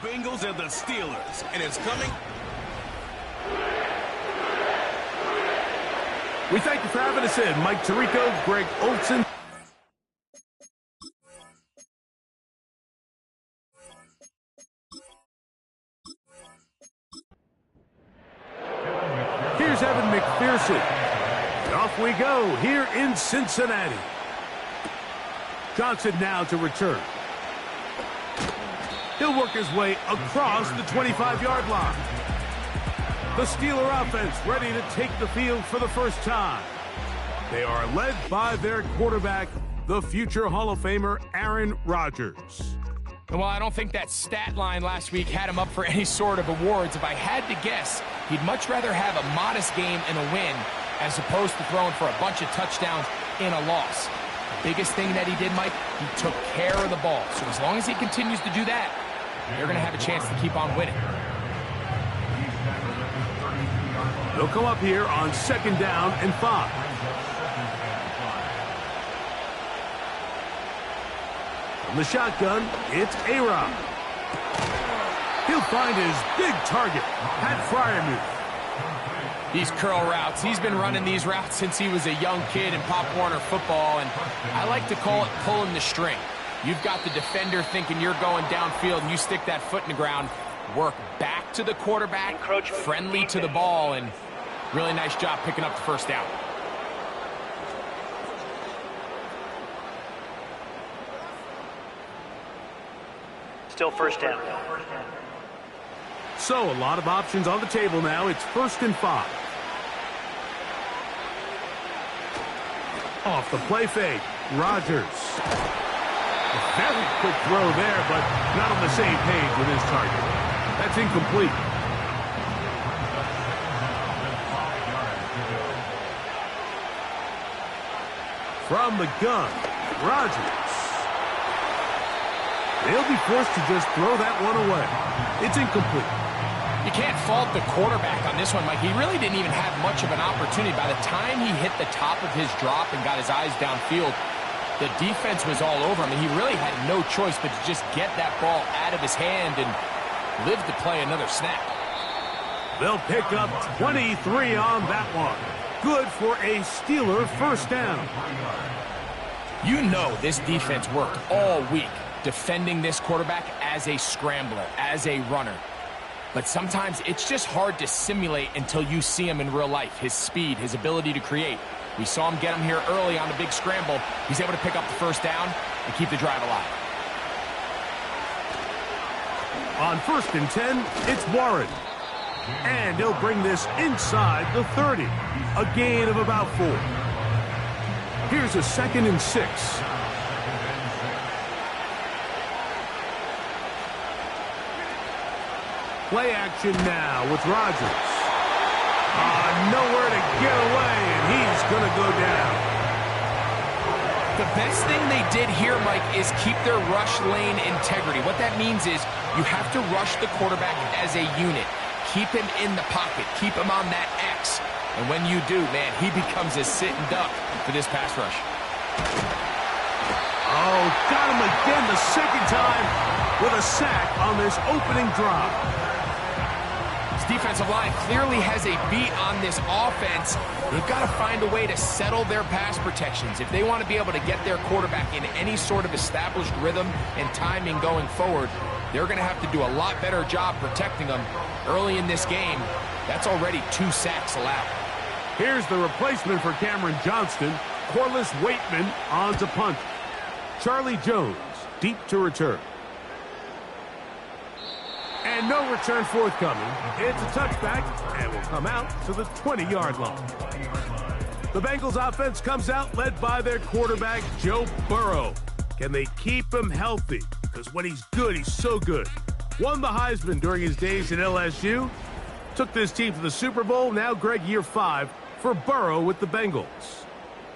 Bengals and the Steelers, and it's coming. We thank you for having us in. Mike Tirico, Greg Olson. Here's Evan McPherson. And off we go here in Cincinnati. Johnson now to return. He'll work his way across the 25-yard line. The Steeler offense ready to take the field for the first time. They are led by their quarterback, the future Hall of Famer, Aaron Rodgers. Well, I don't think that stat line last week had him up for any sort of awards. If I had to guess, he'd much rather have a modest game and a win as opposed to throwing for a bunch of touchdowns in a loss. The biggest thing that he did, Mike, he took care of the ball. So as long as he continues to do that, they're going to have a chance to keep on winning. They'll come up here on 2nd down and 5. From the shotgun, it's A-Rob. He'll find his big target, Pat Fryermuth. These curl routes, he's been running these routes since he was a young kid in Pop Warner football, and I like to call it pulling the string. You've got the defender thinking you're going downfield, and you stick that foot in the ground, work back to the quarterback, friendly to the ball, and really nice job picking up the first down. Still first down. So a lot of options on the table now. It's 1st and 5. Off the play fake, Rodgers. A very quick throw there, but not on the same page with his target. That's incomplete. From the gun, Rodgers. They'll be forced to just throw that one away. It's incomplete. You can't fault the quarterback on this one, Mike. He really didn't even have much of an opportunity. By the time he hit the top of his drop and got his eyes downfield, the defense was all over him, and he really had no choice but to just get that ball out of his hand and live to play another snap. They'll pick up 23 on that one. Good for a Steeler first down. You know this defense worked all week defending this quarterback as a scrambler, as a runner. But sometimes it's just hard to simulate until you see him in real life. His speed, his ability to create. We saw him get him here early on the big scramble. He's able to pick up the first down and keep the drive alive. On 1st and 10, it's Warren. And he'll bring this inside the 30. A gain of about 4. Here's a 2nd and 6. Play action now with Rodgers. Nowhere to get away, and he's going to go down. The best thing they did here, Mike, is keep their rush lane integrity. What that means is you have to rush the quarterback as a unit. Keep him in the pocket. Keep him on that X. And when you do, man, he becomes a sit and duck for this pass rush. Oh, got him again the second time with a sack on this opening drive. Defensive line clearly has a beat on this offense. They've got to find a way to settle their pass protections. If they want to be able to get their quarterback in any sort of established rhythm and timing going forward, they're going to have to do a lot better job protecting them. Early in this game, that's already 2 sacks allowed. Here's the replacement for Cameron Johnston. Corliss Waitman on to punt. Charlie Jones deep to return. And no return forthcoming. It's a touchback and will come out to the 20-yard line. The Bengals offense comes out led by their quarterback, Joe Burrow. Can they keep him healthy? Because when he's good, he's so good. Won the Heisman during his days at LSU. Took this team to the Super Bowl. Now, Greg, year 5 for Burrow with the Bengals.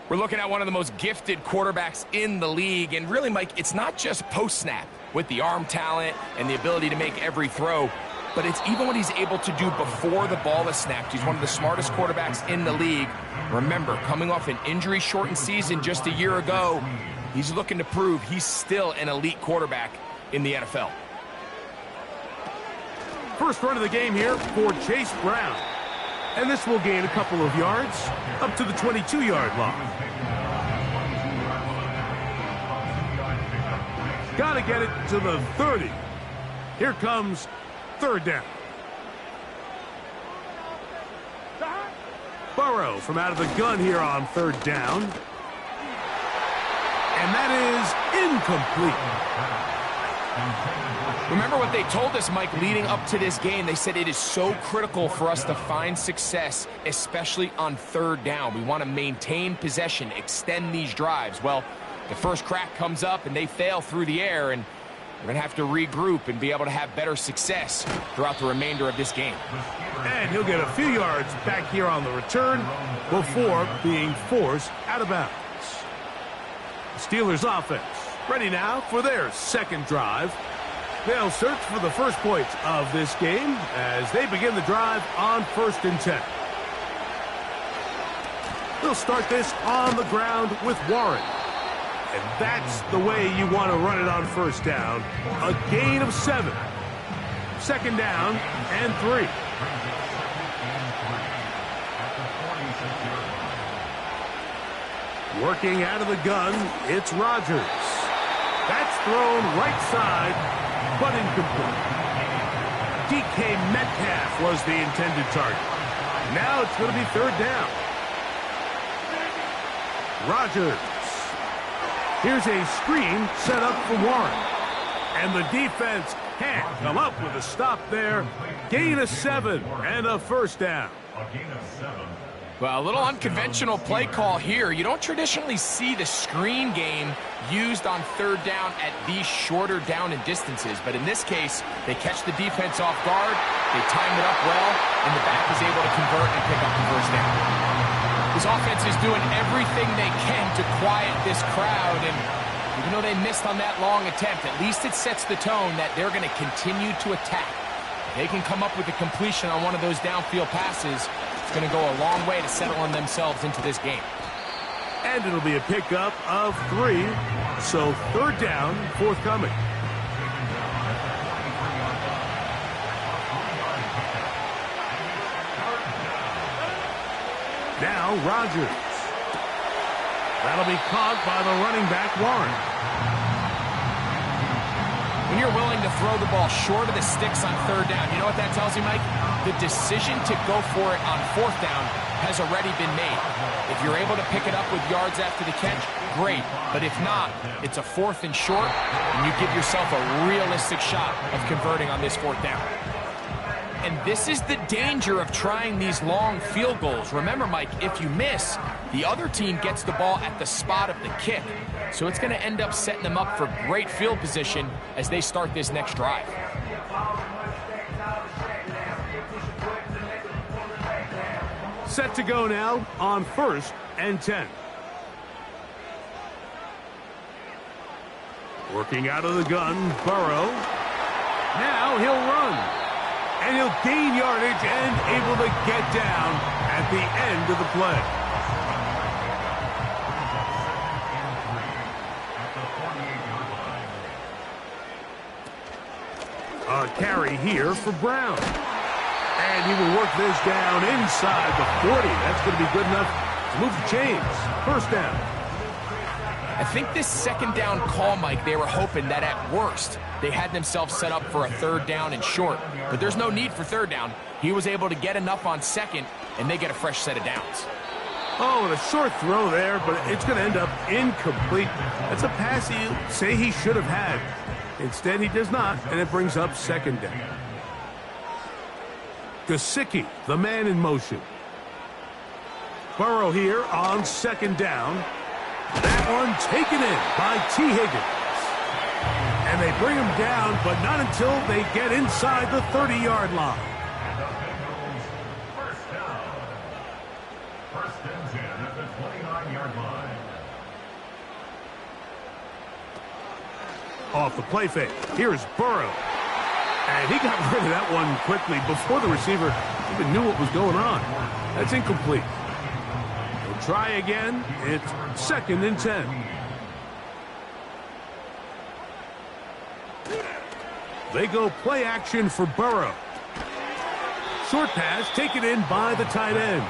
We're looking at one of the most gifted quarterbacks in the league. And really, Mike, it's not just post-snap with the arm talent and the ability to make every throw, but it's even what he's able to do before the ball is snapped. He's one of the smartest quarterbacks in the league. Remember, coming off an injury-shortened season just a year ago, he's looking to prove he's still an elite quarterback in the NFL. First run of the game here for Chase Brown. And this will gain a couple of yards up to the 22-yard line. Got to get it to the 30. Here comes third down. Burrow from out of the gun here on third down. And that is incomplete. Remember what they told us, Mike, leading up to this game. They said it is so critical for us to find success, especially on third down. We want to maintain possession, extend these drives. Well, the first crack comes up and they fail through the air, and we're going to have to regroup and be able to have better success throughout the remainder of this game. And he'll get a few yards back here on the return before being forced out of bounds. Steelers offense ready now for their second drive. They'll search for the first points of this game as they begin the drive on 1st and 10. They'll start this on the ground with Warren. And that's the way you want to run it on first down. A gain of 7. Second down and 3. Working out of the gun, it's Rodgers. That's thrown right side, but incomplete. DK Metcalf was the intended target. Now it's going to be third down. Rodgers. Here's a screen set up for Warren. And the defense can't come up with a stop there. Gain of 7 and a first down. Well, a little unconventional play call here. You don't traditionally see the screen game used on third down at these shorter down and distances. But in this case, they catch the defense off guard, they time it up well, and the back is able to convert and pick up the first down. This offense is doing everything they can to quiet this crowd, and even though they missed on that long attempt, at least it sets the tone that they're going to continue to attack. If they can come up with a completion on one of those downfield passes, it's going to go a long way to settling themselves into this game. And it'll be a pickup of 3, so third down forthcoming. Now Rodgers. That'll be caught by the running back, Warren. When you're willing to throw the ball short of the sticks on third down, you know what that tells you, Mike? The decision to go for it on fourth down has already been made. If you're able to pick it up with yards after the catch, great. But if not, it's a 4th and short, and you give yourself a realistic shot of converting on this fourth down. And this is the danger of trying these long field goals. Remember, Mike, if you miss, the other team gets the ball at the spot of the kick. So it's going to end up setting them up for great field position as they start this next drive. Set to go now on 1st and 10. Working out of the gun, Burrow. Now he'll run. And he'll gain yardage and able to get down at the end of the play. A carry here for Brown. And he will work this down inside the 40. That's going to be good enough to move the chains. First down. I think this second down call, Mike, they were hoping that at worst they had themselves set up for a third down and short. But there's no need for third down. He was able to get enough on second, and they get a fresh set of downs. Oh, and a short throw there, but it's going to end up incomplete. That's a pass you say he should have had. Instead, he does not, and it brings up second down. Gesicki, the man in motion. Burrow here on second down. That one taken in by T. Higgins. And they bring him down, but not until they get inside the 30-yard line. First down. 1st and 10 at the 29-yard line. Off the play fake. Here's Burrow. And he got rid of that one quickly before the receiver even knew what was going on. That's incomplete. We'll try again. It's 2nd and 10. They go play action for Burrow. short pass taken in by the tight end.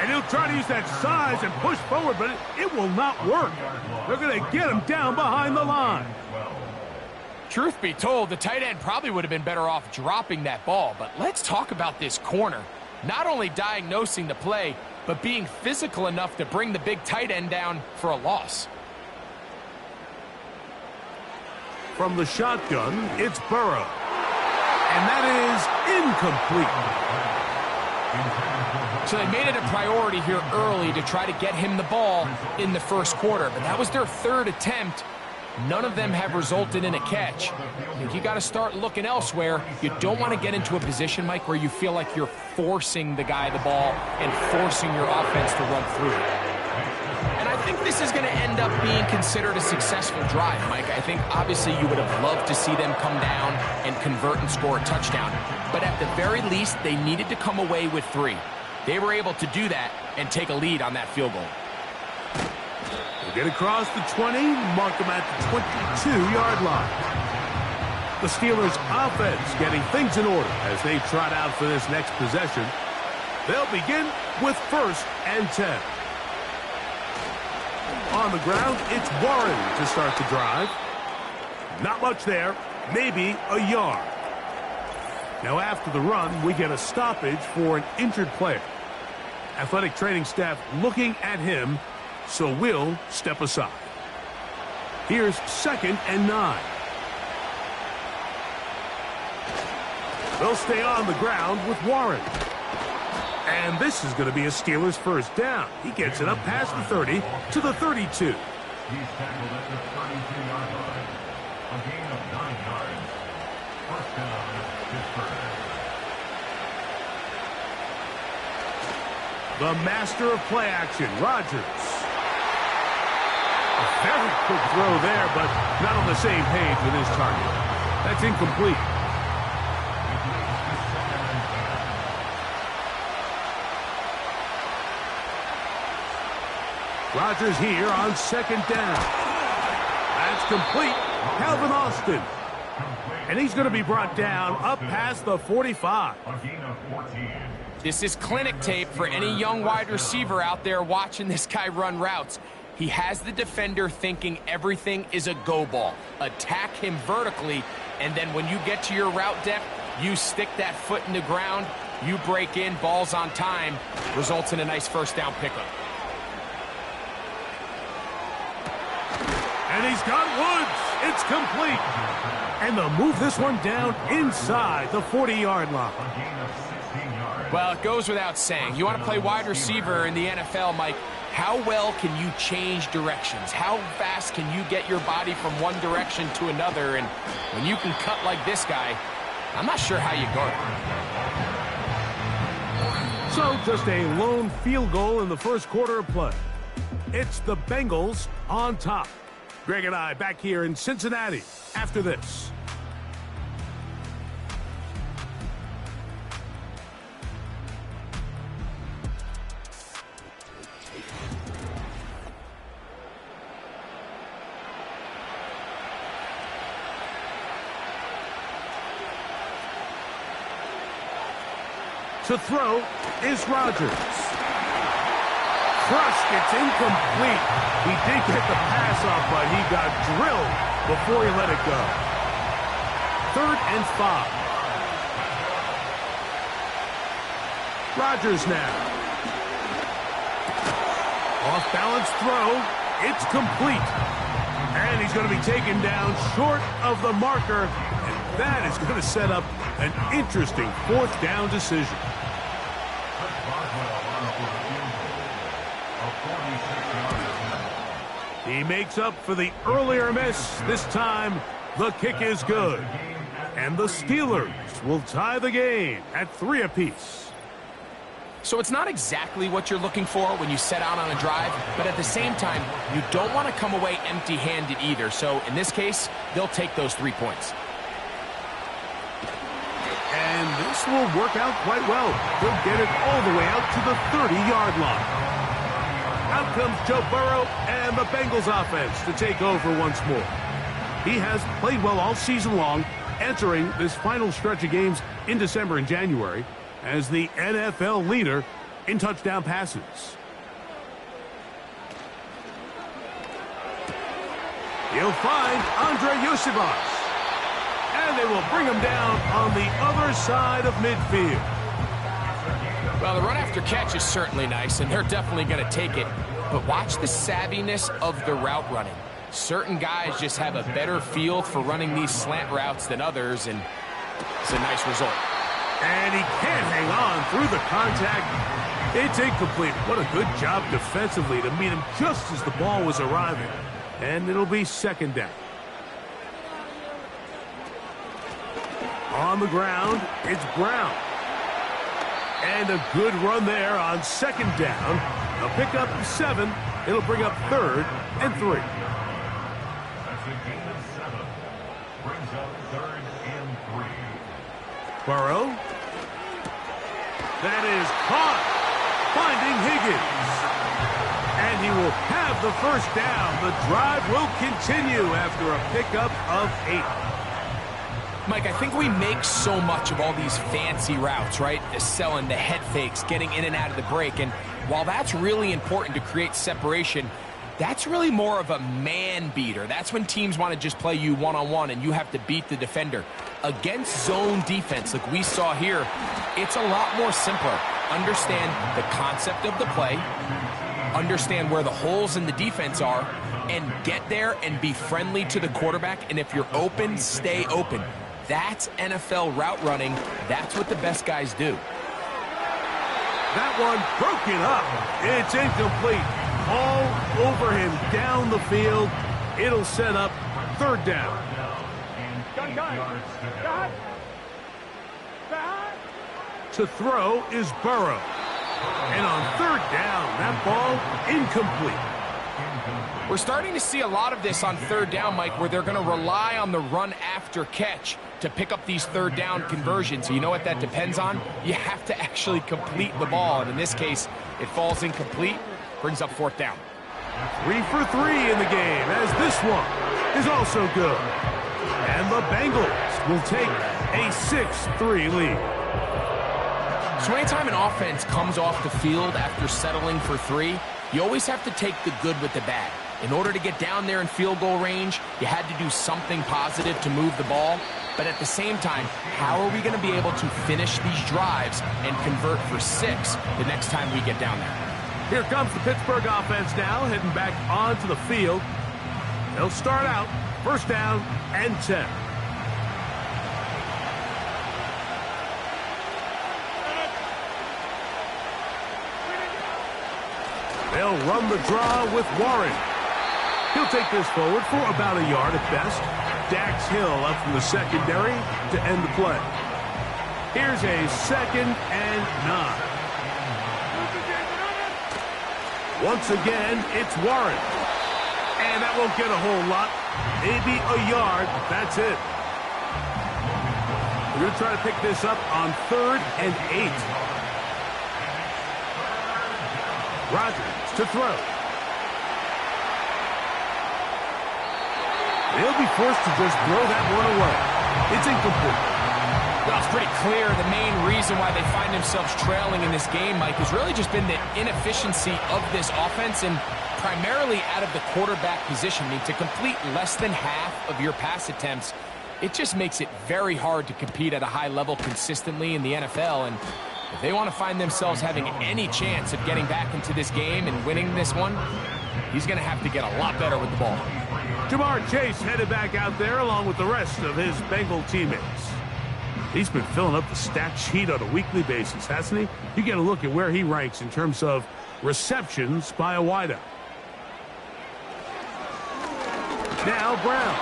And he'll try to use that size and push forward, but it will not work. They're going to get him down behind the line. Truth be told, the tight end probably would have been better off dropping that ball. But let's talk about this corner. Not only diagnosing the play, but being physical enough to bring the big tight end down for a loss. From the shotgun, it's Burrow. And that is incomplete. So they made it a priority here early to try to get him the ball in the first quarter. But that was their third attempt. None of them have resulted in a catch. I think you got to start looking elsewhere. You don't want to get into a position, Mike, where you feel like you're forcing the guy the ball and forcing your offense to run through it. And I think this is going to end up being considered a successful drive, Mike. I think obviously you would have loved to see them come down and convert and score a touchdown. But at the very least, they needed to come away with 3. They were able to do that and take a lead on that field goal. We'll get across the 20, mark them at the 22-yard line. The Steelers' offense getting things in order as they trot out for this next possession. They'll begin with 1st and 10. On the ground, it's Warren to start the drive. Not much there, maybe a yard. Now after the run, we get a stoppage for an injured player. Athletic training staff looking at him, so we'll step aside. Here's 2nd and 9. They'll stay on the ground with Warren. And this is going to be a Steelers first down. He gets it up past the 30 to the 32. He's tackled at the 32-yard line. A gain of 9 yards. First down, Pittsburgh. The master of play action, Rodgers. A very quick throw there, but not on the same page with his target. That's incomplete. Rodgers here on 2nd down. That's complete. Calvin Austin. And he's going to be brought down up past the 45. A gain of 14. This is clinic tape for any young wide receiver out there watching this guy run routes. He has the defender thinking everything is a go ball. Attack him vertically, and then when you get to your route depth, you stick that foot in the ground, you break in, balls on time, results in a nice first down pickup. And he's got Woods. It's complete. And they'll move this one down inside the 40-yard line. A gain of 16 yards. Well, it goes without saying. You want to play wide receiver in the NFL, Mike. How well can you change directions? How fast can you get your body from one direction to another? And when you can cut like this guy, I'm not sure how you guard it. So just a lone field goal in the first quarter of play. It's the Bengals on top. Greg and I back here in Cincinnati after this. To throw is Rodgers. Crushed, it's incomplete. He did get the pass off, but he got drilled before he let it go. 3rd and 5. Rodgers now. Off balance throw. It's complete. And he's going to be taken down short of the marker. And that is going to set up an interesting 4th down decision. He makes up for the earlier miss. This time, the kick is good. And the Steelers will tie the game at 3 apiece. So it's not exactly what you're looking for when you set out on a drive, but at the same time, you don't want to come away empty-handed either. So in this case, they'll take those 3 points. And this will work out quite well. They'll get it all the way out to the 30-yard line. Out comes Joe Burrow and the Bengals offense to take over once more. He has played well all season long, entering this final stretch of games in December and January. as the NFL leader in touchdown passes. He'll find Andre Yosibas. And they will bring him down on the other side of midfield. Well, the run after catch is certainly nice, and they're definitely going to take it. But watch the savviness of the route running. Certain guys just have a better feel for running these slant routes than others, and it's a nice result. And he can't hang on through the contact. It's incomplete. What a good job defensively to meet him just as the ball was arriving. And it'll be second down. On the ground, it's Brown. And a good run there on second down. A pickup of 7. It'll bring up 3rd and 3. That's a gain of 7. Brings up 3rd and 3. Burrow. That is caught. Finding Higgins. And he will have the first down. The drive will continue after a pickup of 8. Mike, I think we make so much of all these fancy routes, right? The selling, the head fakes, getting in and out of the break. And while that's really important to create separation, that's really more of a man beater. That's when teams want to just play you one-on-one and you have to beat the defender. Against zone defense like we saw here, it's a lot more simpler. Understand the concept of the play, understand where the holes in the defense are, and get there and be friendly to the quarterback. And if you're open, stay open. That's NFL route running. That's what the best guys do. That one broken up. It's incomplete. All over him down the field. It'll set up 3rd down. To throw is Burrow. And on 3rd down, that ball incomplete. We're starting to see a lot of this on 3rd down, Mike, where they're going to rely on the run after catch to pick up these 3rd down conversions. So you know what that depends on? You have to actually complete the ball. And in this case, it falls incomplete, brings up 4th down. 3 for 3 in the game, as this one is also good. And the Bengals will take a 6-3 lead. So anytime an offense comes off the field after settling for 3, you always have to take the good with the bad. In order to get down there in field goal range, you had to do something positive to move the ball. But at the same time, how are we going to be able to finish these drives and convert for 6 the next time we get down there? Here comes the Pittsburgh offense now, heading back onto the field. They'll start out 1st down and 10. They'll run the draw with Warren. He'll take this forward for about a yard at best. Dax Hill up from the secondary to end the play. Here's a 2nd and 9. Once again, it's Warren. And that won't get a whole lot. Maybe a yard. That's it. We're going to try to pick this up on 3rd and 8. Rodgers to throw. They'll be forced to just throw that one away. It's incomplete. Well, it's pretty clear the main reason why they find themselves trailing in this game, Mike, has really just been the inefficiency of this offense and primarily out of the quarterback position. I mean, to complete less than half of your pass attempts, it just makes it very hard to compete at a high level consistently in the NFL. And if they want to find themselves having any chance of getting back into this game and winning this one, he's going to have to get a lot better with the ball. Jamar Chase headed back out there along with the rest of his Bengal teammates. He's been filling up the stat sheet on a weekly basis, hasn't he? You get a look at where he ranks in terms of receptions by a wideout. Now Brown.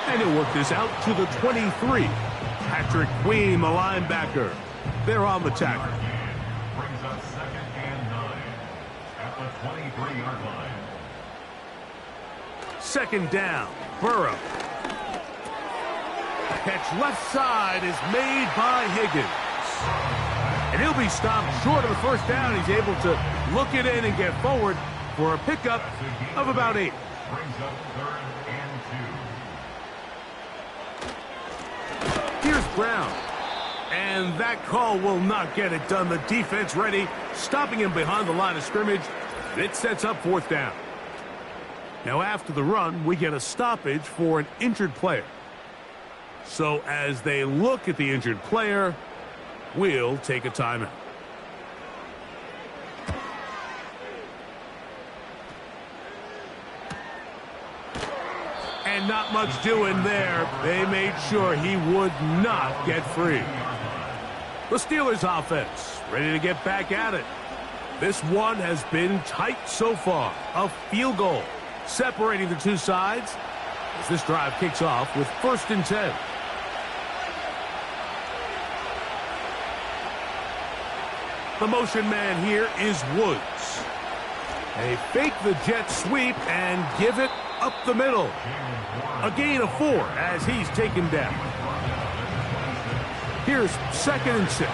And he'll work this out to the 23. Patrick Queen, the linebacker. They're on the tackle. Brings up 2nd and 9 at the 23-yard line. 2nd down. Burrow. Catch left side is made by Higgins. And he'll be stopped short of the 1st down. He's able to look it in and get forward for a pickup of about 8. Brings up 3rd and 2. Here's Brown. And that call will not get it done. The defense ready, stopping him behind the line of scrimmage. It sets up 4th down. Now after the run, we get a stoppage for an injured player. So as they look at the injured player, we'll take a timeout. And not much doing there. They made sure he would not get free. The Steelers offense ready to get back at it. This one has been tight so far. A field goal separating the two sides as this drive kicks off with 1st and 10. The motion man here is Woods. They fake the jet sweep and give it up the middle. A gain of 4 as he's taken down. Here's 2nd and 6.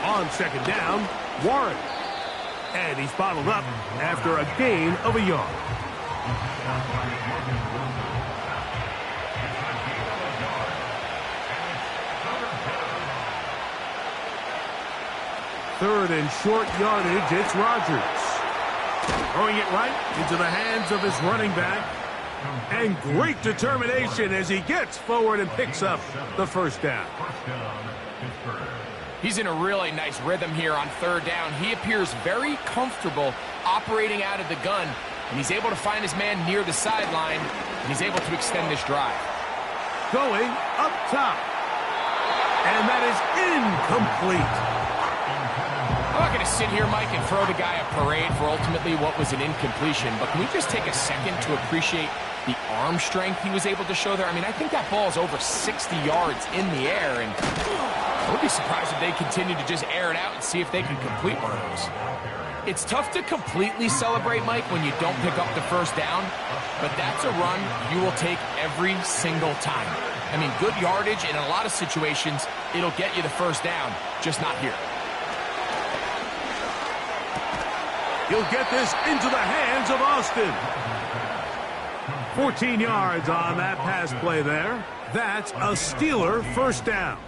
On 2nd down, Warren. And he's bottled up after a gain of a yard. Third and short yardage, it's Rodgers. Throwing it right into the hands of his running back. And great determination as he gets forward and picks up the 1st down. He's in a really nice rhythm here on 3rd down. He appears very comfortable operating out of the gun, and he's able to find his man near the sideline, and he's able to extend this drive. Going up top. And that is incomplete. I'm not going to sit here, Mike, and throw the guy a parade for ultimately what was an incompletion, but can we just take a second to appreciate the arm strength he was able to show there? I mean, I think that ball is over 60 yards in the air, and I would be surprised if they continue to just air it out and see if they can complete one of those. It's tough to completely celebrate, Mike, when you don't pick up the 1st down, but that's a run you will take every single time. I mean, good yardage, and in a lot of situations, it'll get you the 1st down, just not here. He'll get this into the hands of Austin. 14 yards on that pass play there. That's a Steeler 1st down.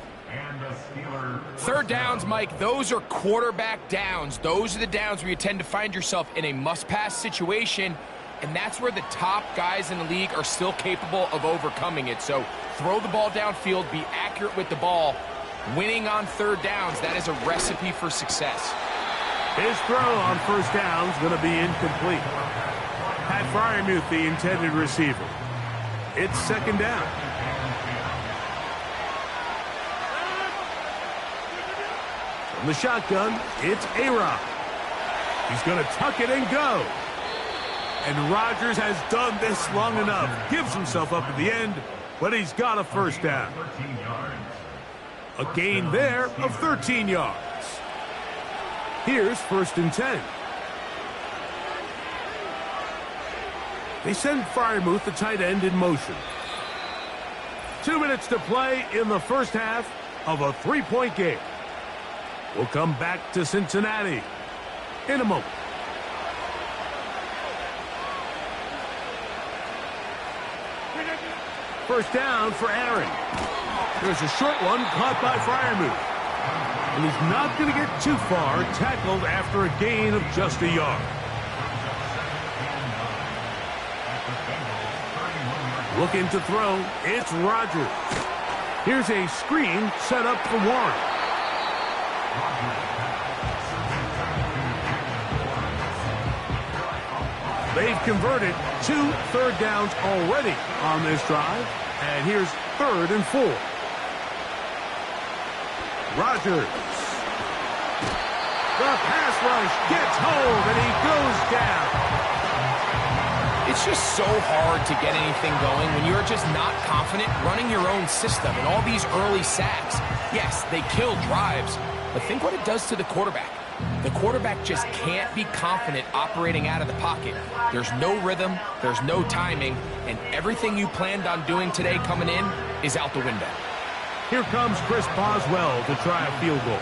3rd downs, Mike, those are quarterback downs. Those are the downs where you tend to find yourself in a must-pass situation, and that's where the top guys in the league are still capable of overcoming it. So throw the ball downfield, be accurate with the ball. Winning on 3rd downs, that is a recipe for success. His throw on 1st down is going to be incomplete. Pat Freiermuth, the intended receiver. It's 2nd down. From the shotgun, it's A-Rod. He's going to tuck it and go. And Rodgers has done this long enough. Gives himself up at the end, but he's got a 1st down. A gain there of 13 yards. Here's 1st and 10. They send Freiermuth, the tight end, in motion. 2 minutes to play in the 1st half of a 3-point game. We'll come back to Cincinnati in a moment. First down for Aaron. There's a short one caught by Freiermuth. And he's not going to get too far, tackled after a gain of just a yard. Looking to throw, it's Rodgers. Here's a screen set up for Warren. They've converted 2 3rd downs already on this drive. And here's 3rd and 4. Rodgers. The pass rush gets hold, and he goes down. It's just so hard to get anything going when you're just not confident running your own system. And all these early sacks, yes, they kill drives, but think what it does to the quarterback. The quarterback just can't be confident operating out of the pocket. There's no rhythm, there's no timing, and everything you planned on doing today coming in is out the window. Here comes Chris Boswell to try a field goal.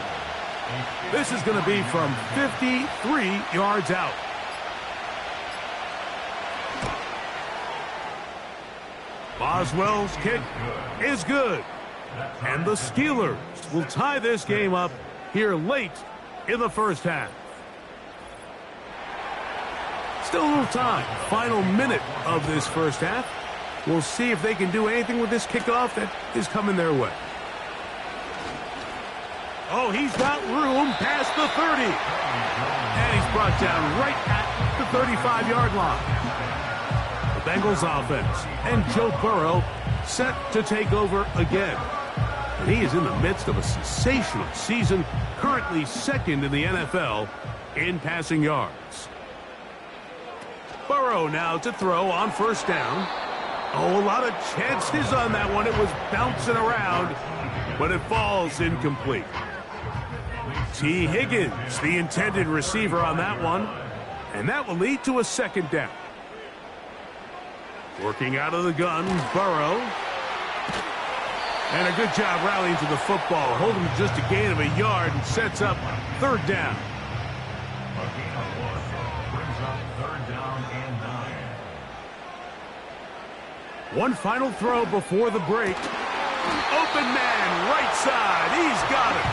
This is going to be from 53 yards out. Boswell's kick is good. And the Steelers will tie this game up here late in the first half. Still a little time. Final minute of this first half. We'll see if they can do anything with this kickoff that is coming their way. Oh, he's got room past the 30. And he's brought down right at the 35-yard line. The Bengals offense and Joe Burrow set to take over again. And he is in the midst of a sensational season, currently second in the NFL in passing yards. Burrow now to throw on first down. Oh, a lot of chances on that one. It was bouncing around, but it falls incomplete. T. Higgins, the intended receiver on that one, and that will lead to a second down. Working out of the gun, Burrow. And a good job rallying to the football, holding just a gain of a yard and sets up third down. A gain of 1 brings up third down and 9. One final throw before the break. Open man, right side. He's got it.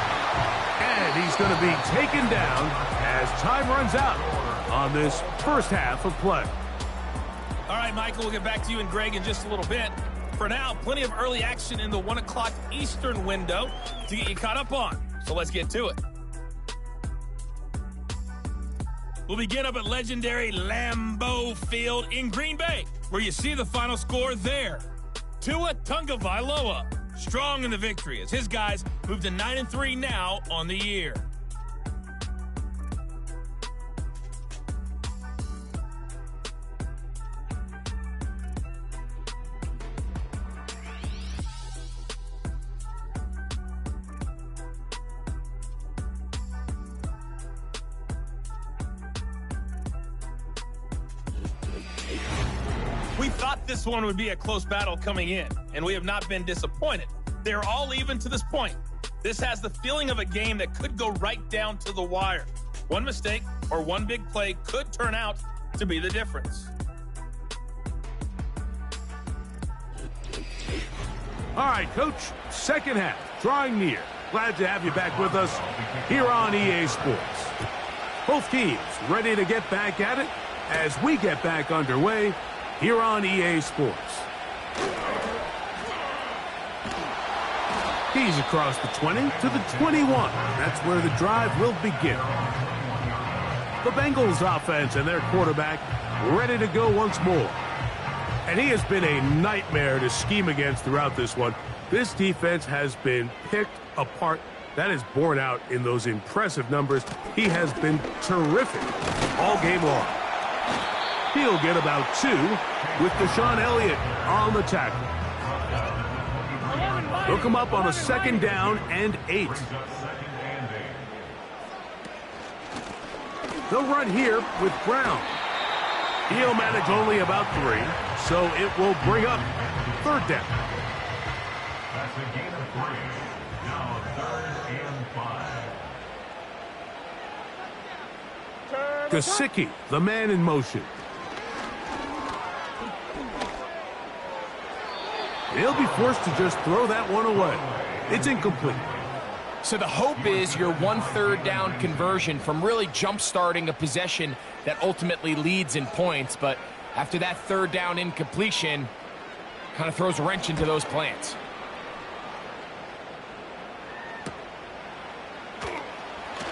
And he's going to be taken down as time runs out on this first half of play. All right, Michael, we'll get back to you and Greg in just a little bit. For now, plenty of early action in the 1 o'clock Eastern window to get you caught up on. So let's get to it. We'll begin up at legendary Lambeau Field in Green Bay, where you see the final score there. Tua Tagovailoa, strong in the victory as his guys move to 9-3 now on the year. We thought this one would be a close battle coming in, and we have not been disappointed. They're all even to this point. This has the feeling of a game that could go right down to the wire. One mistake or one big play could turn out to be the difference. All right, Coach, second half, drawing near. Glad to have you back with us here on EA Sports. Both teams ready to get back at it as we get back underway here on EA Sports. He's across the 20 to the 21. That's where the drive will begin. The Bengals offense and their quarterback ready to go once more. And he has been a nightmare to scheme against throughout this one. This defense has been picked apart. That is borne out in those impressive numbers. He has been terrific all game long. He'll get about 2 with Deshaun Elliott on the tackle. He'll come up on a second down and 8. They'll run here with Brown. He'll manage only about 3, so it will bring up third down. That's a gain of 3. Now 3rd and 5. Gesicki, the man in motion. He'll be forced to just throw that one away. It's incomplete. So the hope is your 1 third down conversion from really jump-starting a possession that ultimately leads in points. But after that third down incompletion, kind of throws a wrench into those plans.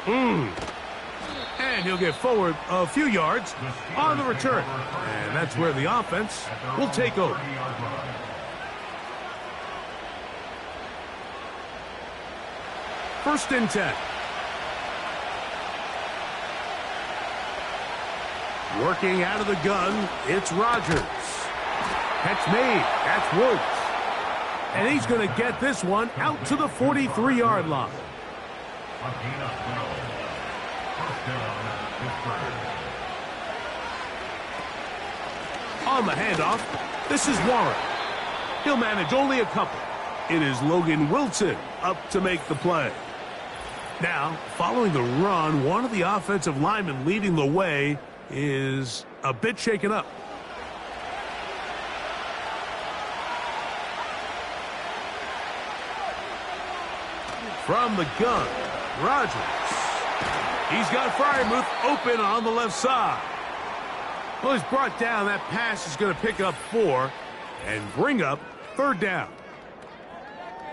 And he'll get forward a few yards on the return. And that's where the offense will take over. First and 10. Working out of the gun, it's Rodgers. Catch made. That's Woods. And he's going to get this one out to the 43-yard line. On the handoff, this is Warren. He'll manage only a couple. It is Logan Wilson up to make the play. Now, following the run, one of the offensive linemen leading the way is a bit shaken up. From the gun, Rodgers. He's got Freiermuth open on the left side. Well, he's brought down. That pass is going to pick up 4 and bring up 3rd down.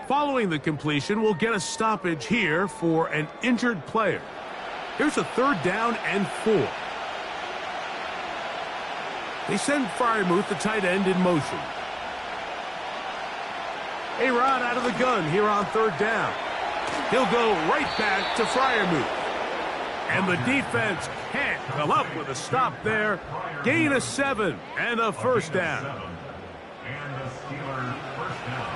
Following the completion, we'll get a stoppage here for an injured player. Here's a 3rd down and 4. They send Freiermuth, the tight end, in motion. A-Rod out of the gun here on 3rd down. He'll go right back to Freiermuth. And the defense can't come up with a stop there. Gain of 7 and a 1st down. And the Steelers' 1st down.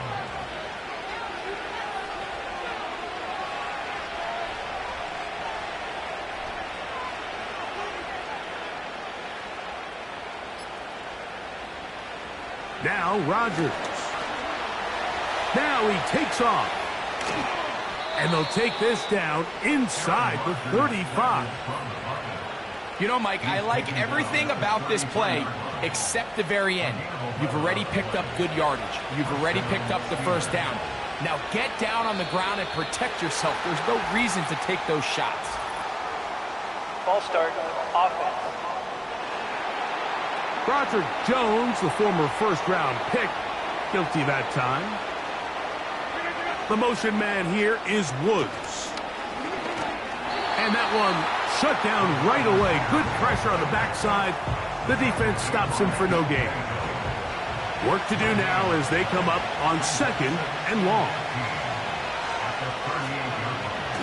Now Rodgers. Now he takes off. And they'll take this down inside the 35. You know, Mike, I like everything about this play except the very end. You've already picked up good yardage. You've already picked up the 1st down. Now get down on the ground and protect yourself. There's no reason to take those shots. Ball start, offense. Roger Jones, the former 1st-round pick, guilty that time. The motion man here is Woods. And that one shut down right away. Good pressure on the backside. The defense stops him for no gain. Work to do now as they come up on 2nd and long.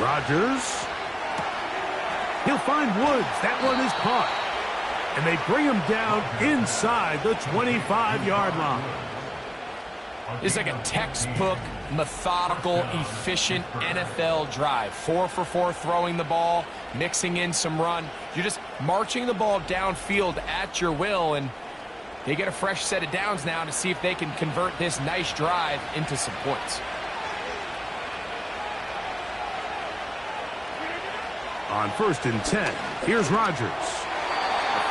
Rodgers. He'll find Woods. That one is caught. And they bring him down inside the 25-yard line. It's like a textbook, methodical, efficient NFL drive. 4 for 4 throwing the ball, mixing in some run. You're just marching the ball downfield at your will, and they get a fresh set of downs now to see if they can convert this nice drive into some points. On 1st and 10, here's Rodgers.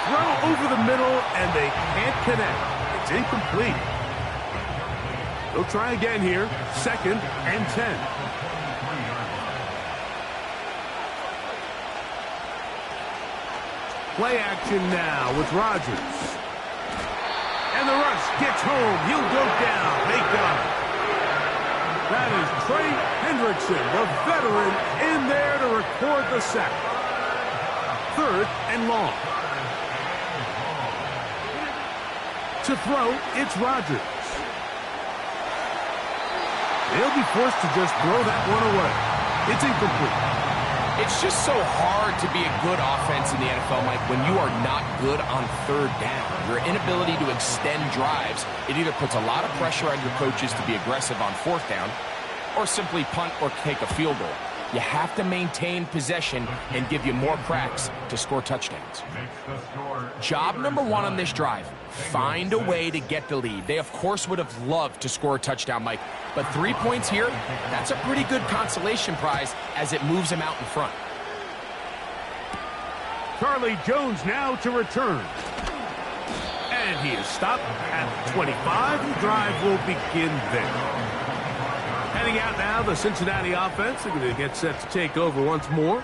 Throw over the middle, and they can't connect. It's incomplete. They'll try again here. 2nd and 10. Play action now with Rodgers. And the rush gets home. He'll go down. They got it. That is Trey Hendrickson, the veteran, in there to record the sack. 3rd and long. To throw, it's Rodgers. They'll be forced to just throw that one away. It's incomplete. It's just so hard to be a good offense in the NFL, Mike, when you are not good on 3rd down. Your inability to extend drives, it either puts a lot of pressure on your coaches to be aggressive on 4th down or simply punt or take a field goal. You have to maintain possession and give you more cracks to score touchdowns. Job number 1 on this drive, find a way to get the lead. They, of course, would have loved to score a touchdown, Mike, but 3 points here, that's a pretty good consolation prize as it moves them out in front. Charlie Jones now to return. And he is stopped at the 25. The drive will begin there. Heading out now, the Cincinnati offense are going to get set to take over once more.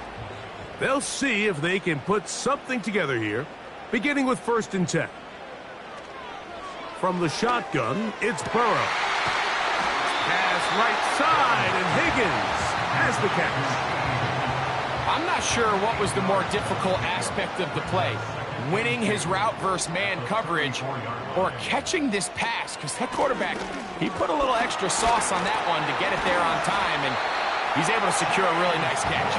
They'll see if they can put something together here, beginning with 1st and 10. From the shotgun, it's Burrow. Pass right side, and Higgins has the catch. I'm not sure what was the more difficult aspect of the play. Winning his route versus man coverage or catching this pass, because that quarterback, he put a little extra sauce on that one to get it there on time, and he's able to secure a really nice catch.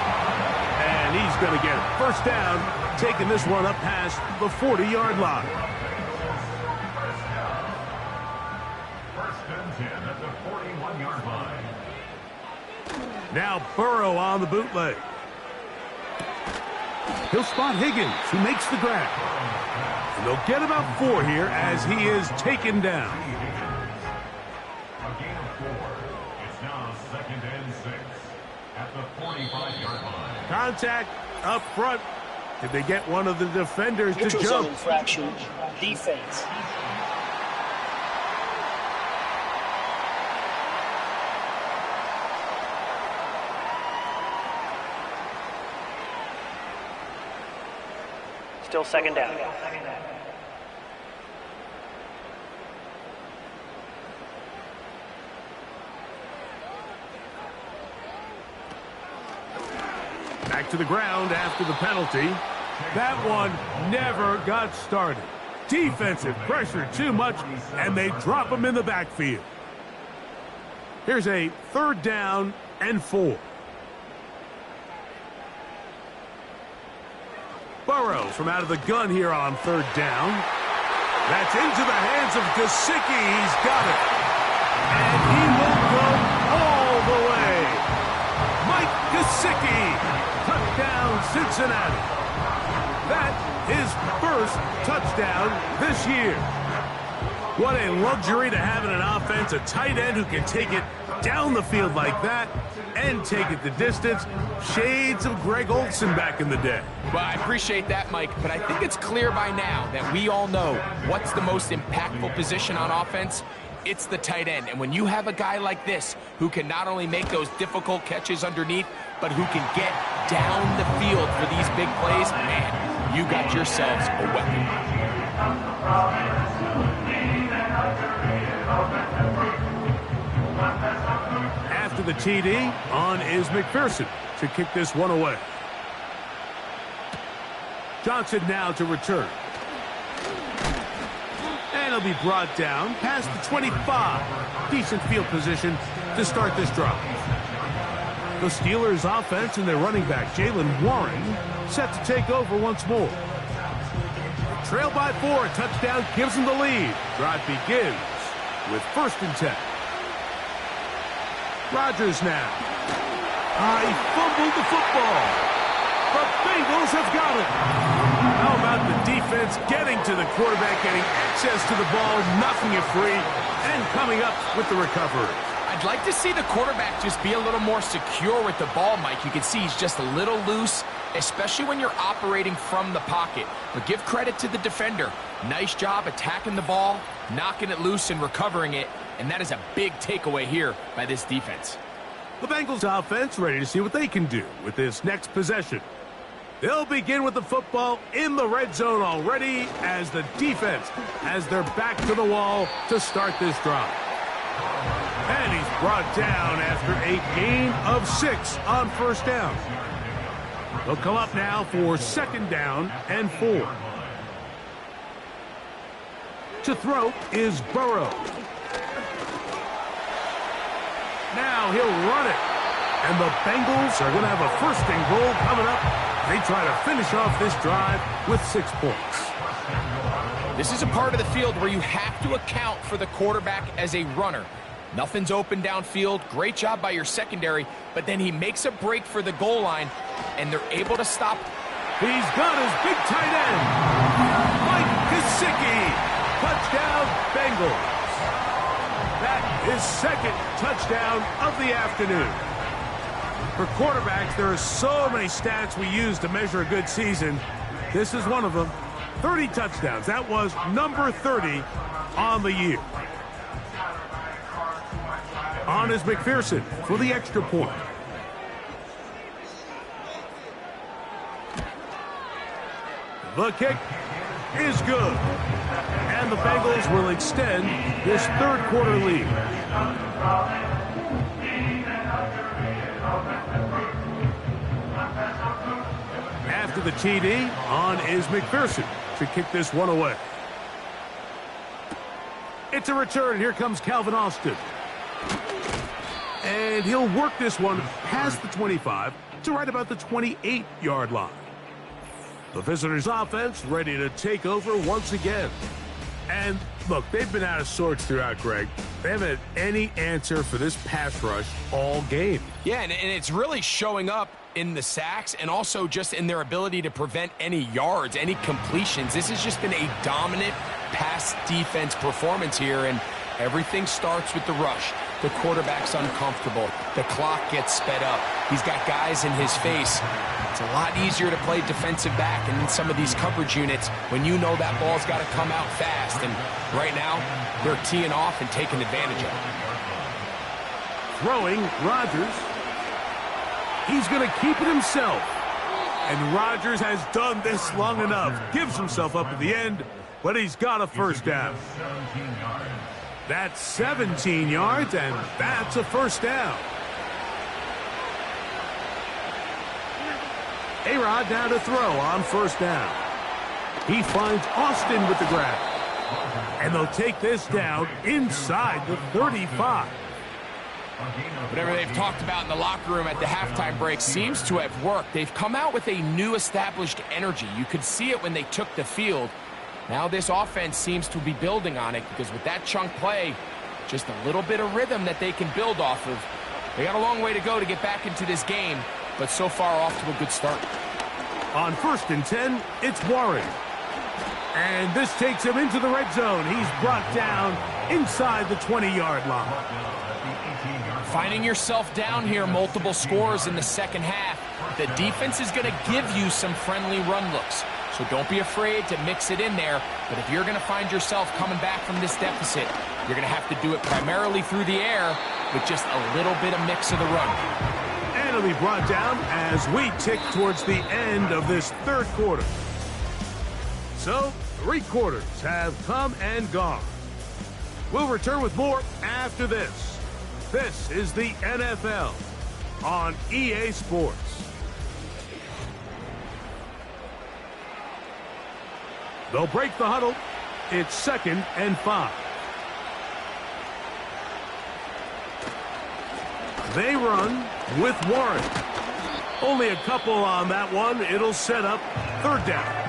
And he's going to get it. 1st down, taking this one up past the 40-yard line. 1st and 10 at the 41-yard line. Now Burrow on the bootleg. He'll spot Higgins, who makes the grab. And they'll get about 4 here as he is taken down. A gain of 4. It's now 2nd and 6 at the 45-yard line. Contact up front. Did they get one of the defenders to jump? Infraction, defense. Still second down. Back to the ground after the penalty. That one never got started. Defensive pressure too much, and they drop him in the backfield. Here's a 3rd down and 4. Burrow from out of the gun here on 3rd down. That's into the hands of Gesicki. He's got it. And he will go all the way. Mike Gesicki. Touchdown, Cincinnati. That his first touchdown this year. What a luxury to have in an offense, a tight end who can take it down the field like that and take it the distance. Shades of Greg Olsen back in the day. Well, I appreciate that, Mike, but I think it's clear by now that we all know what's the most impactful position on offense. It's the tight end. And when you have a guy like this who can not only make those difficult catches underneath, but who can get down the field for these big plays, man, you got yourselves a weapon. After the TD, on is McPherson to kick this one away. Johnson now to return. And he'll be brought down past the 25. Decent field position to start this drive. The Steelers offense and their running back, Jaylen Warren, set to take over once more. Trail by 4, touchdown gives them the lead. Drive begins with 1st and 10. Rodgers now. He fumbled the football. The Bengals have got it. How about the defense getting to the quarterback, getting access to the ball, knocking it free, and coming up with the recovery. I'd like to see the quarterback just be a little more secure with the ball, Mike. You can see he's just a little loose, especially when you're operating from the pocket. But give credit to the defender. Nice job attacking the ball, knocking it loose and recovering it. And that is a big takeaway here by this defense. The Bengals offense ready to see what they can do with this next possession. They'll begin with the football in the red zone already as the defense has their back to the wall to start this drive. And he's brought down after a gain of 6 on 1st down. They'll come up now for 2nd down and 4. To throw is Burrow. Now he'll run it. And the Bengals are going to have a 1st and goal coming up. They try to finish off this drive with 6 points. This is a part of the field where you have to account for the quarterback as a runner. Nothing's open downfield. Great job by your secondary, but then he makes a break for the goal line, and they're able to stop. He's got his big tight end. Mike Gesicki. Touchdown, Bengals. That is 2nd touchdown of the afternoon. For quarterbacks, there are so many stats we use to measure a good season. This is one of them. 30 touchdowns. That was number 30 on the year. On is McPherson for the extra point. The kick is good. And the Bengals will extend this 3rd quarter lead. After the TD, on is McPherson to kick this one away. It's a return. Here comes Calvin Austin. And he'll work this one past the 25 to right about the 28-yard line. The visitors' offense ready to take over once again. And look, they've been out of sorts throughout, Greg. They haven't had any answer for this pass rush all game. Yeah, and it's really showing up in the sacks and also just in their ability to prevent any yards, any completions. This has just been a dominant pass defense performance here, and everything starts with the rush. The quarterback's uncomfortable. The clock gets sped up. He's got guys in his face. It's a lot easier to play defensive back and in some of these coverage units when you know that ball's got to come out fast. And right now, they're teeing off and taking advantage of it. Throwing, Rodgers. He's going to keep it himself. And Rodgers has done this long enough. Gives himself up at the end, but he's got a first down. That's 17 yards, and that's a first down. A-Rod now to throw on first down. He finds Austin with the grab. And they'll take this down inside the 35. Whatever they've talked about in the locker room at the halftime break seems to have worked. They've come out with a new established energy. You could see it when they took the field. Now this offense seems to be building on it because with that chunk play, just a little bit of rhythm that they can build off of. They got a long way to go to get back into this game, but so far off to a good start. On 1st and 10, it's Warren. And this takes him into the red zone. He's brought down inside the 20-yard line. Finding yourself down here, multiple scores in the second half. The defense is going to give you some friendly run looks. So don't be afraid to mix it in there. But if you're going to find yourself coming back from this deficit, you're going to have to do it primarily through the air with just a little bit of mix of the run. And it'll be brought down as we tick towards the end of this third quarter. So, 3 quarters have come and gone. We'll return with more after this. This is the NFL on EA Sports. They'll break the huddle. It's 2nd and 5. They run with Warren. Only a couple on that one. It'll set up 3rd down.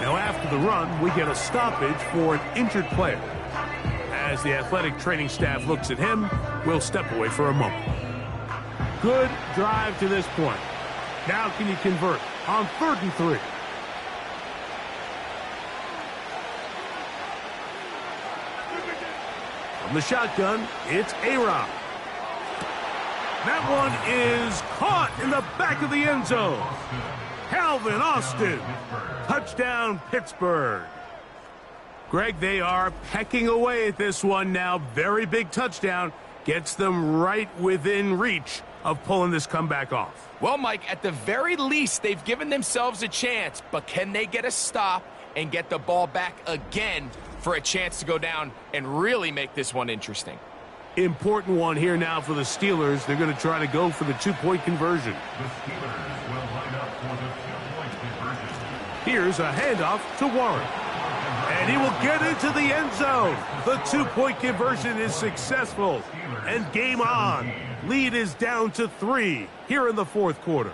Now after the run, we get a stoppage for an injured player. As the athletic training staff looks at him, we'll step away for a moment. Good drive to this point. Now can you convert on 3rd and 3? From the shotgun, it's A-Rod. That one is caught in the back of the end zone. Calvin Austin. Touchdown, Pittsburgh. Greg, they are pecking away at this one now. Very big touchdown. Gets them right within reach of pulling this comeback off. Well, Mike, at the very least, they've given themselves a chance. But can they get a stop and get the ball back again for a chance to go down and really make this one interesting? Important one here now for the Steelers. They're going to try to go for the 2-point conversion. The Steelers will line up for the 2-point conversion. Here's a handoff to Warren. And he will get into the end zone. The 2-point conversion is successful. And game on. Lead is down to 3 here in the 4th quarter.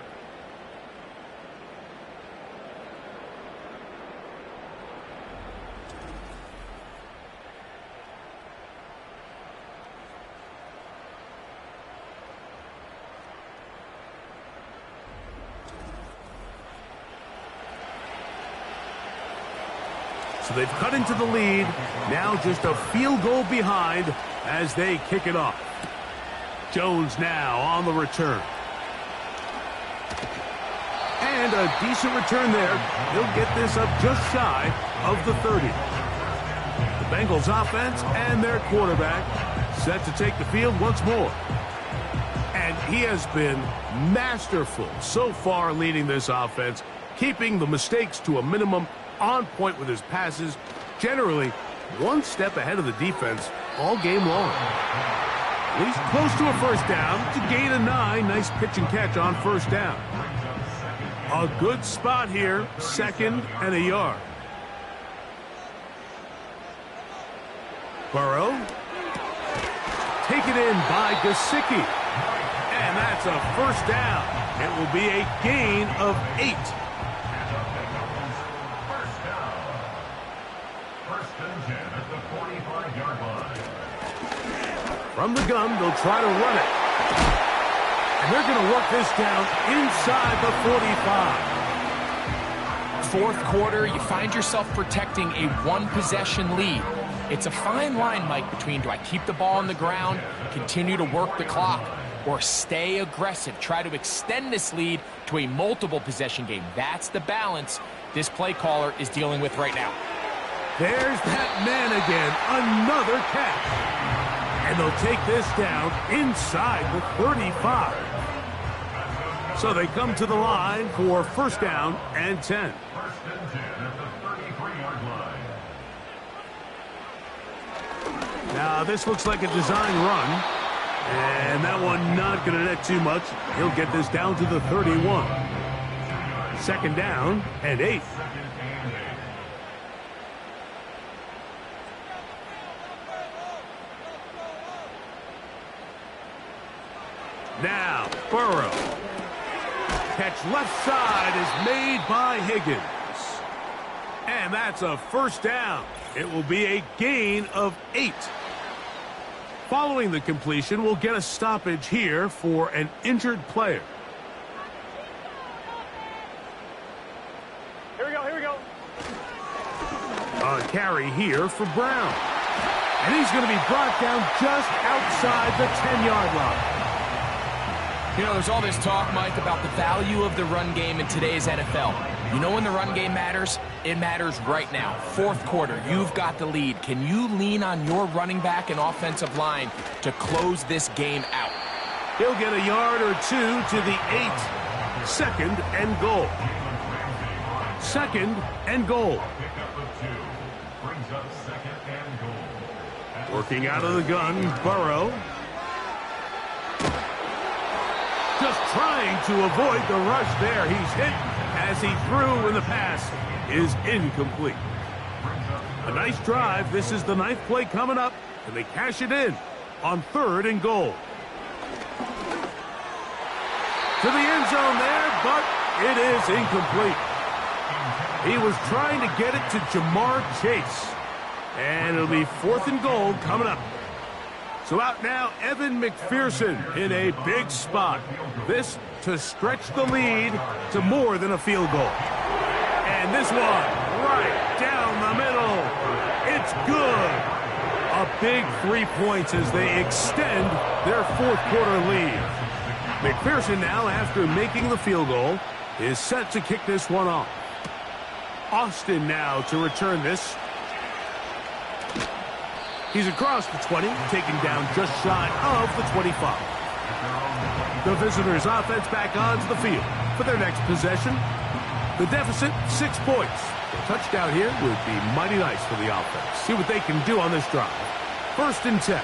So they've cut into the lead. Now just a field goal behind as they kick it off. Jones now on the return. And a decent return there. He'll get this up just shy of the 30. The Bengals offense and their quarterback set to take the field once more. And he has been masterful so far leading this offense, keeping the mistakes to a minimum, on point with his passes, generally one step ahead of the defense all game long. At least close to a first down to gain a 9. Nice pitch and catch on first down. A good spot here, 2nd and a yard. Burrow. Taken in by Gesicki. And that's a first down. It will be a gain of 8. From the gun, they'll try to run it. And they're going to work this down inside the 45. 4th quarter, you find yourself protecting a 1-possession lead. It's a fine line, Mike, between do I keep the ball on the ground, continue to work the clock, or stay aggressive, try to extend this lead to a multiple-possession game. That's the balance this play caller is dealing with right now. There's that man again, another catch. And they'll take this down inside the 35. So they come to the line for first down and 10. First and 10 at the 33-yard line. Now, this looks like a design run. And that one not going to net too much. He'll get this down to the 31. Second down and 8. Now, Burrow. Catch left side is made by Higgins. And that's a first down. It will be a gain of 8. Following the completion, we'll get a stoppage here for an injured player. Here we go. A carry here for Brown. And he's going to be brought down just outside the 10-yard line. You know, there's all this talk, Mike, about the value of the run game in today's NFL. You know when the run game matters? It matters right now. Fourth quarter, you've got the lead. Can you lean on your running back and offensive line to close this game out? He'll get a yard or two to the 8. Second and goal. Second and goal. Working out of the gun, Burrow. Just trying to avoid the rush there. He's hit as he threw, and the pass is incomplete. A nice drive. This is the 9th play coming up, and they cash it in on 3rd and goal. To the end zone there, but it is incomplete. He was trying to get it to Jamar Chase, and it'll be 4th and goal coming up. So out now, Evan McPherson in a big spot. This to stretch the lead to more than a field goal. And this one, right down the middle. It's good. A big 3 points as they extend their 4th quarter lead. McPherson now, after making the field goal, is set to kick this one off. Austin now to return this. He's across the 20, taken down just shy of the 25. The visitors' offense back onto the field for their next possession. The deficit, 6 points. A touchdown here would be mighty nice for the offense. See what they can do on this drive. First and 10.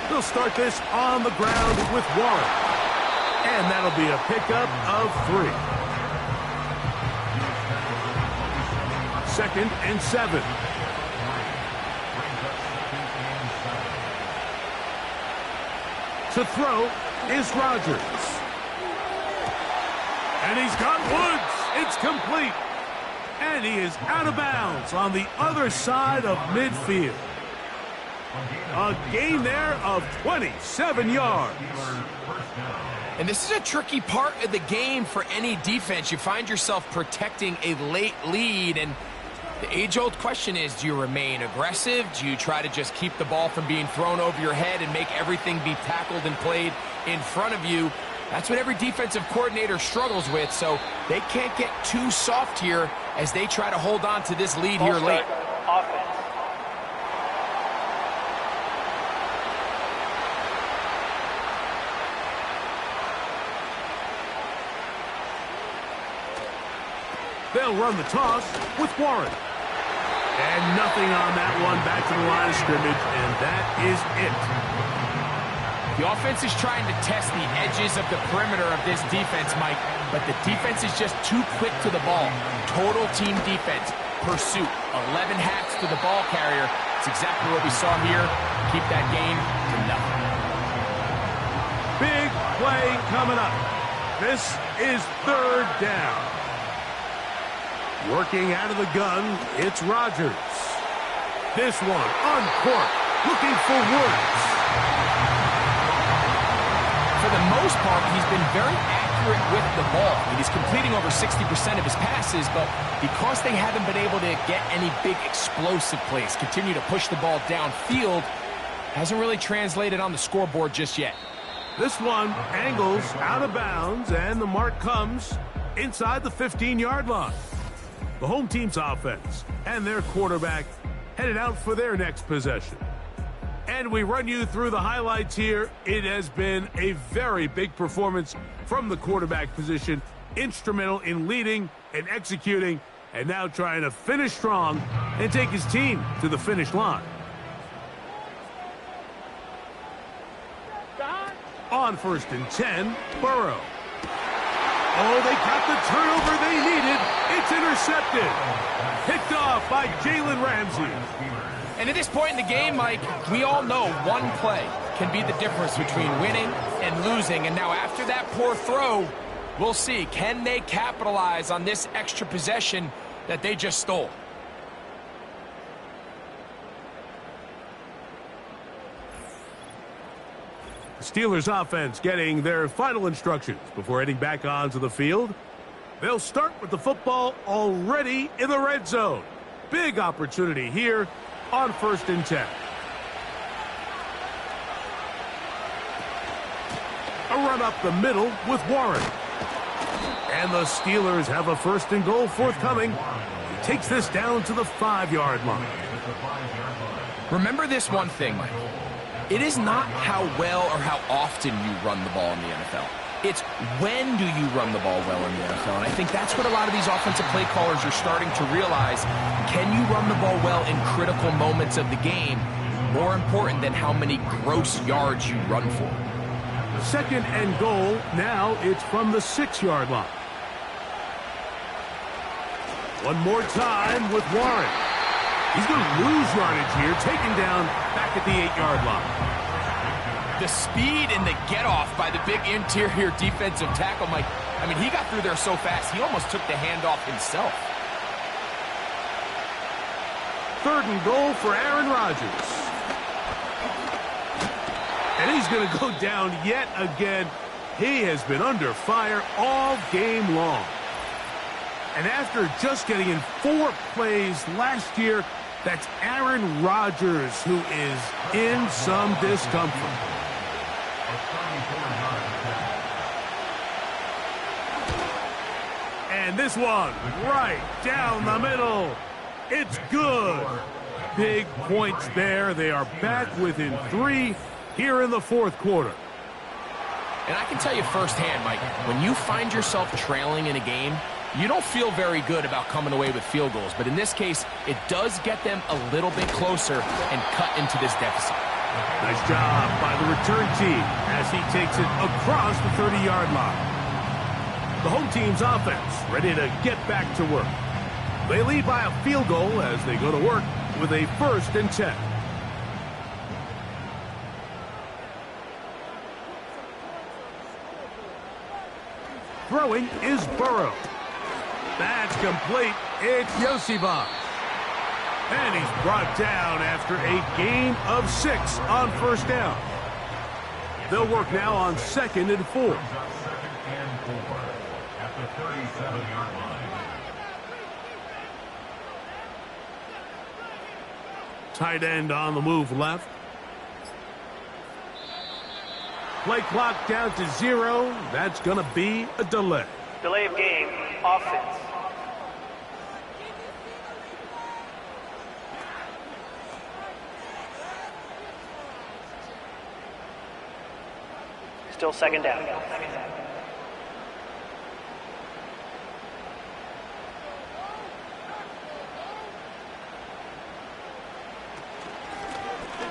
They'll start this on the ground with Warren. And that'll be a pickup of 3. Second and 7. To throw is Rodgers. And he's got Woods. It's complete. And he is out of bounds on the other side of midfield. A gain there of 27 yards. And this is a tricky part of the game for any defense. You find yourself protecting a late lead, and the age-old question is, do you remain aggressive? Do you try to just keep the ball from being thrown over your head and make everything be tackled and played in front of you? That's what every defensive coordinator struggles with, so they can't get too soft here as they try to hold on to this lead here late. Offense. They'll run the toss with Warren. And nothing on that one. Back to the line of scrimmage, and that is it. The offense is trying to test the edges of the perimeter of this defense, Mike, but the defense is just too quick to the ball. Total team defense, pursuit, 11 hats to the ball carrier. It's exactly what we saw here. Keep that game to nothing. Big play coming up. This is 3rd down. Working out of the gun, it's Rodgers. This one on court, looking for Woods. For the most part, he's been very accurate with the ball. I mean, he's completing over 60% of his passes, but because they haven't been able to get any big explosive plays, continue to push the ball downfield, hasn't really translated on the scoreboard just yet. This one angles out of bounds, and the mark comes inside the 15-yard line. The home team's offense and their quarterback headed out for their next possession. And we run you through the highlights here. It has been a very big performance from the quarterback position. Instrumental in leading and executing, and now trying to finish strong and take his team to the finish line. On 1st and 10, Burrow. Oh, they got the turnover they needed. It's intercepted. Picked off by Jalen Ramsey. And at this point in the game, Mike, we all know one play can be the difference between winning and losing. And now after that poor throw, we'll see. Can they capitalize on this extra possession that they just stole? Steelers offense getting their final instructions before heading back onto the field. They'll start with the football already in the red zone. Big opportunity here on 1st and 10. A run up the middle with Warren. And the Steelers have a 1st and goal forthcoming. He takes this down to the 5-yard line. Remember this one thing, Mike. It is not how well or how often you run the ball in the NFL. It's when do you run the ball well in the NFL. And I think that's what a lot of these offensive play callers are starting to realize. Can you run the ball well in critical moments of the game? More important than how many gross yards you run for. 2nd and goal. Now it's from the 6-yard line. One more time with Warren. He's going to lose yardage here, taken down back at the 8-yard line. The speed and the get-off by the big interior defensive tackle, Mike. I mean, he got through there so fast, he almost took the handoff himself. 3rd and goal for Aaron Rodgers. And he's going to go down yet again. He has been under fire all game long. And after just getting in 4 plays last year, that's Aaron Rodgers who is in some discomfort. And this one right down the middle. It's good. Big points there. They are back within 3 here in the 4th quarter. And I can tell you firsthand, Mike, when you find yourself trailing in a game, you don't feel very good about coming away with field goals. But in this case, it does get them a little bit closer and cut into this deficit. Nice job by the return team as he takes it across the 30-yard line. The home team's offense ready to get back to work. They lead by a field goal as they go to work with a 1st and 10. Throwing is Burrow. That's complete. It's Yosibach. And he's brought down after a gain of 6 on 1st down. They'll work now on 2nd and 4. 2nd and 4 at the 37-yard line. Tight end on the move left. Play clock down to 0. That's going to be a delay. Delay of game, offense. Still 2nd down.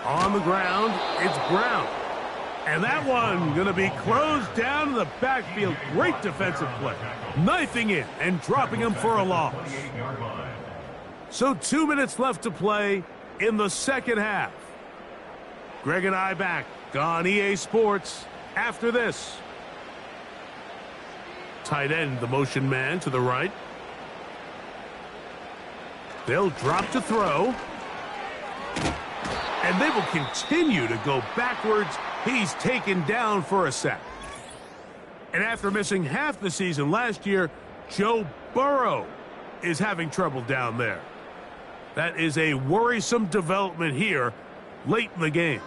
On the ground, it's Brown. And that one going to be closed down in the backfield. Great defensive play. Knifing in and dropping him for a loss. So 2 minutes left to play in the 2nd half. Greg and I back on EA Sports after this. Tight end, the motion man to the right. They'll drop to throw. And they will continue to go backwards. He's taken down for a sack. And after missing half the season last year, Joe Burrow is having trouble down there. That is a worrisome development here late in the game.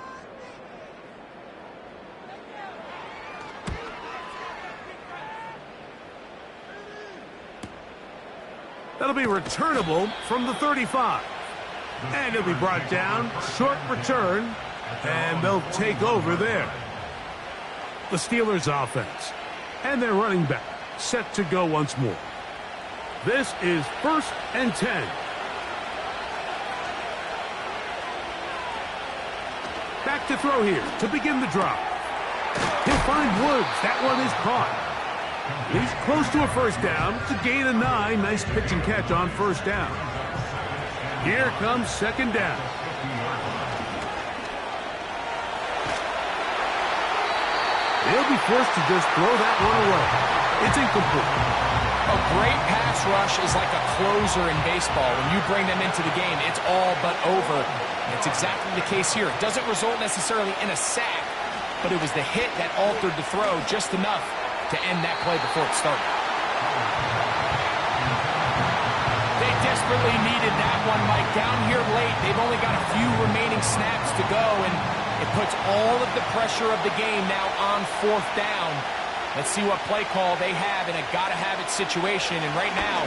That'll be returnable from the 35. And it'll be brought down. Short return And they'll take over there. The Steelers offense. And their running back set to go once more. This is 1st and 10. Back to throw here to begin the drive. He'll find Woods. That one is caught. He's close to a first down. It's a gain of 9. Nice pitch and catch on first down. Here comes second down. He'll be forced to just throw that one away. It's incomplete. A great pass rush is like a closer in baseball. When you bring them into the game, it's all but over. And it's exactly the case here. It doesn't result necessarily in a sack, but it was the hit that altered the throw just enough to end that play before it started. They desperately needed that one, Mike. Down here late, they've only got a few remaining snaps to go, and it puts all of the pressure of the game now on 4th down. Let's see what play call they have in a gotta-have-it situation. And right now,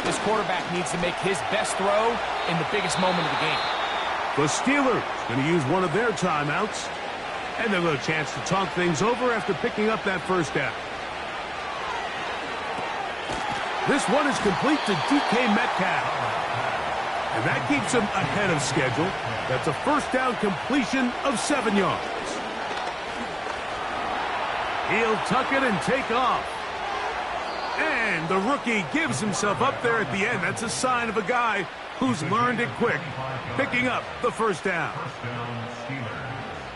this quarterback needs to make his best throw in the biggest moment of the game. The Steelers going to use one of their timeouts. And they'll get a chance to talk things over after picking up that first down. This one is complete to DK Metcalf. And that keeps him ahead of schedule. That's a first down completion of 7 yards. He'll tuck it and take off. And the rookie gives himself up there at the end. That's a sign of a guy who's learned it quick, picking up the first down.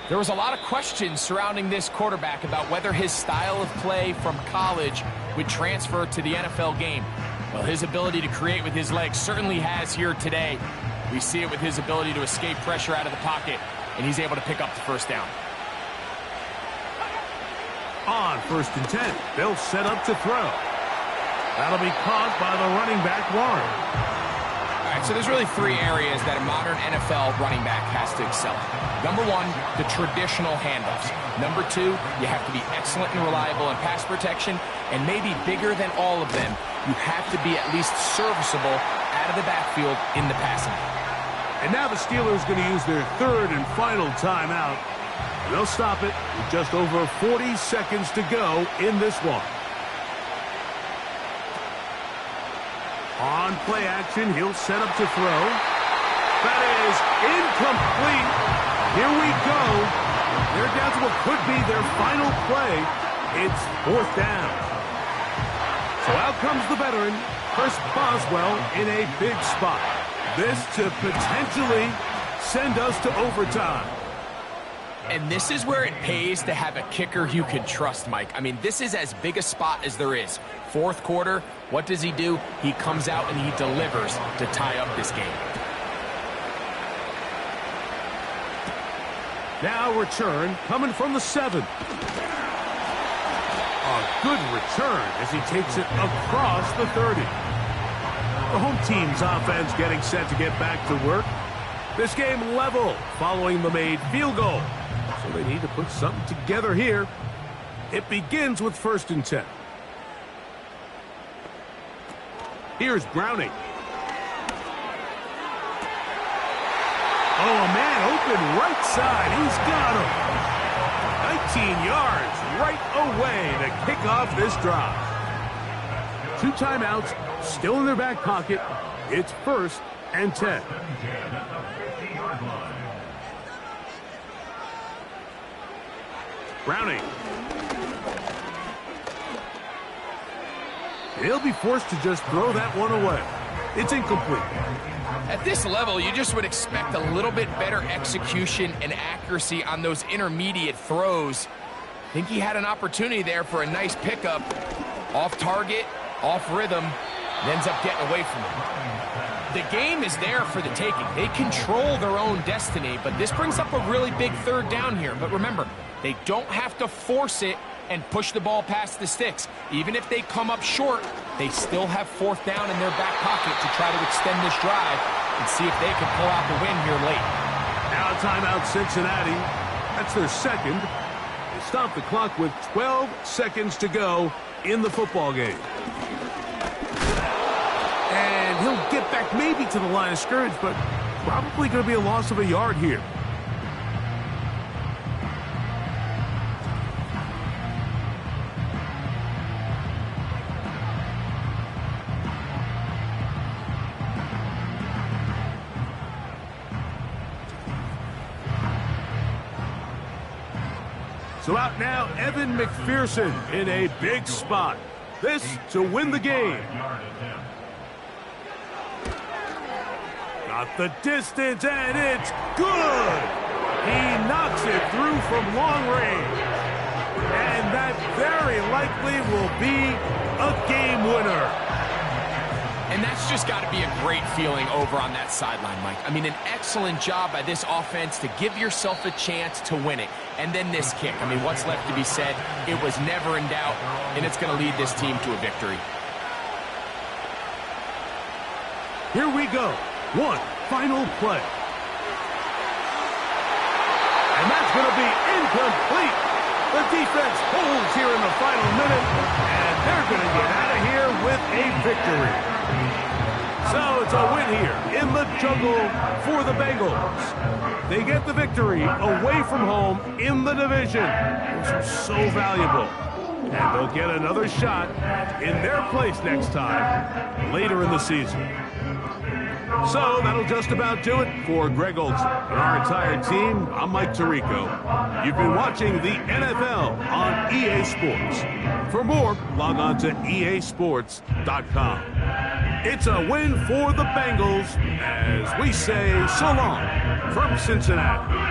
There was a lot of questions surrounding this quarterback about whether his style of play from college would transfer to the NFL game. Well, his ability to create with his legs certainly has here today. We see it with his ability to escape pressure out of the pocket, and he's able to pick up the first down. On 1st and 10, they'll set up to throw. That'll be caught by the running back, Warren. All right, so there's really 3 areas that a modern NFL running back has to excel at. Number 1, the traditional handoffs. Number 2, you have to be excellent and reliable in pass protection. And maybe bigger than all of them, you have to be at least serviceable out of the backfield in the passing game. And now the Steelers going to use their 3rd and final timeout. They'll stop it with just over 40 seconds to go in this one. On play action, he'll set up to throw. That is incomplete. Here we go. They're down to what could be their final play. It's 4th down. So out comes the veteran, Chris Boswell, in a big spot. This to potentially send us to overtime. And this is where it pays to have a kicker you can trust, Mike. I mean, this is as big a spot as there is. 4th quarter, what does he do? He comes out and he delivers to tie up this game. Now return coming from the 7. A good return as he takes it across the 30. The home team's offense getting set to get back to work. This game level following the made field goal. So they need to put something together here. It begins with 1st and 10. Here's Browning. Oh, a man open right side. He's got him. 19 yards right away to kick off this drive. 2 timeouts still in their back pocket. It's 1st and 10. Browning. He'll be forced to just throw that one away. It's incomplete. At this level, you just would expect a little bit better execution and accuracy on those intermediate throws. I think he had an opportunity there for a nice pickup. Off target, off rhythm, and ends up getting away from him. The game is there for the taking. They control their own destiny, but this brings up a really big 3rd down here. But remember, they don't have to force it and push the ball past the sticks. Even if they come up short, they still have 4th down in their back pocket to try to extend this drive and see if they can pull out the win here late. Now timeout Cincinnati. That's their 2nd. They stop the clock with 12 seconds to go in the football game. And he'll get back maybe to the line of scrimmage, but probably going to be a loss of a yard here. So out now, Evan McPherson in a big spot. This to win the game. Got the distance, and it's good. He knocks it through from long range. And that very likely will be a game winner. And that's just got to be a great feeling over on that sideline, Mike. I mean, an excellent job by this offense to give yourself a chance to win it. And then this kick. I mean, what's left to be said? It was never in doubt, and it's going to lead this team to a victory. Here we go. One final play. And that's going to be incomplete. The defense holds here in the final minute, and they're going to get out of here with a victory. So it's a win here in the jungle for the Bengals. They get the victory away from home in the division. Those are so valuable. And they'll get another shot in their place next time later in the season. So that'll just about do it for Greg Olson and our entire team. I'm Mike Tirico. You've been watching the NFL on EA Sports. For more, log on to easports.com. It's a win for the Bengals as we say so long from Cincinnati.